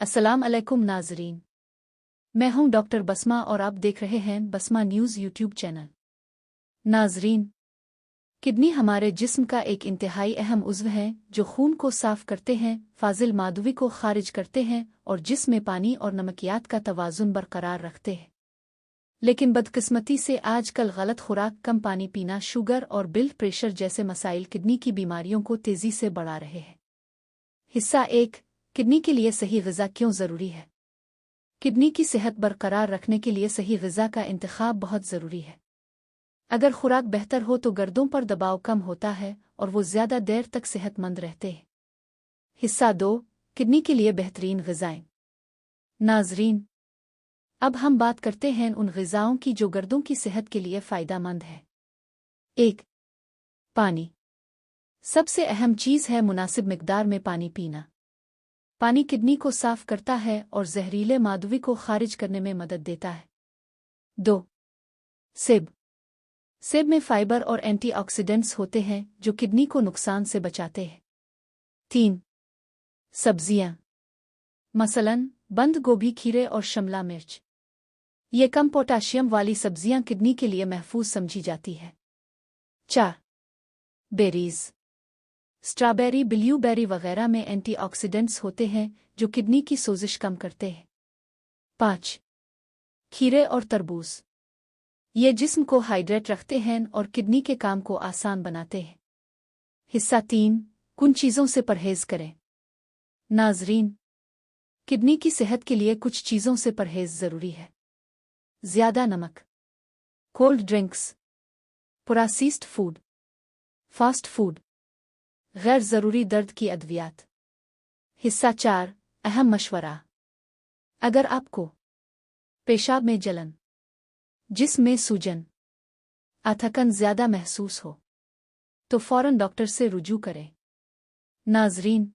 अस्सलाम अलैकुम नाजरीन। मैं हूं डॉक्टर बसमा और आप देख रहे हैं बसमा न्यूज़ यूट्यूब चैनल। नाजरीन, किडनी हमारे जिस्म का एक इंतहाई अहम उज़्व है जो खून को साफ करते हैं, फाजिल मादवी को खारिज करते हैं और जिस्म में पानी और नमकियात का तवाज़ुन बरकरार रखते हैं। लेकिन बदकिस्मती से आजकल गलत खुराक, कम पानी पीना, शुगर और ब्लड प्रेशर जैसे मसाइल किडनी की बीमारियों को तेज़ी से बढ़ा रहे हैं। हिस्सा 1, किडनी के लिए सही ग़िज़ा क्यों ज़रूरी है। किडनी की सेहत बरकरार रखने के लिए सही ग़िज़ा का इंतखाब बहुत ज़रूरी है। अगर खुराक बेहतर हो तो गर्दों पर दबाव कम होता है और वो ज़्यादा देर तक सेहतमंद रहते हैं। हिस्सा 2, किडनी के लिए बेहतरीन ग़िज़ाएँ। नाज़रीन, अब हम बात करते हैं उन ग़िज़ाओं की जो गर्दों की सेहत के लिए फ़ायदेमंद है। 1, पानी। सबसे अहम चीज़ है मुनासिब मिक़दार में पानी पीना। पानी किडनी को साफ करता है और जहरीले मादवी को खारिज करने में मदद देता है। 2, सेब। सेब में फाइबर और एंटीऑक्सीडेंट्स होते हैं जो किडनी को नुकसान से बचाते हैं। 3, सब्जियां, मसलन बंद गोभी, खीरे और शिमला मिर्च। ये कम पोटाशियम वाली सब्जियां किडनी के लिए महफूज समझी जाती है। 4, बेरीज। स्ट्रॉबेरी, ब्लूबेरी वगैरह में एंटीऑक्सीडेंट्स होते हैं जो किडनी की सोजिश कम करते हैं। 5, खीरे और तरबूज। ये जिस्म को हाइड्रेट रखते हैं और किडनी के काम को आसान बनाते हैं। हिस्सा 3, कुन चीज़ों से परहेज करें। नाजरीन, किडनी की सेहत के लिए कुछ चीज़ों से परहेज ज़रूरी है। ज़्यादा नमक, cold drinks, processed food, fast food, गैर ज़रूरी दर्द की अद्वियात। हिस्सा 4, अहम मशवरा। अगर आपको पेशाब में जलन, जिस्म में सूजन, थकन ज़्यादा महसूस हो तो फ़ौरन डॉक्टर से रुजू करें। नाजरीन,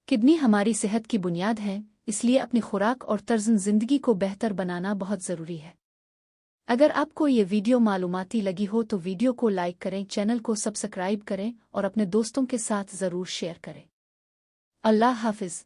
किडनी हमारी सेहत की बुनियाद है, इसलिए अपनी खुराक और तर्ज़ ज़िंदगी को बेहतर बनाना बहुत ज़रूरी है। अगर आपको ये वीडियो मालूमाती लगी हो तो वीडियो को लाइक करें, चैनल को सब्सक्राइब करें और अपने दोस्तों के साथ ज़रूर शेयर करें। अल्लाह हाफ़िज़।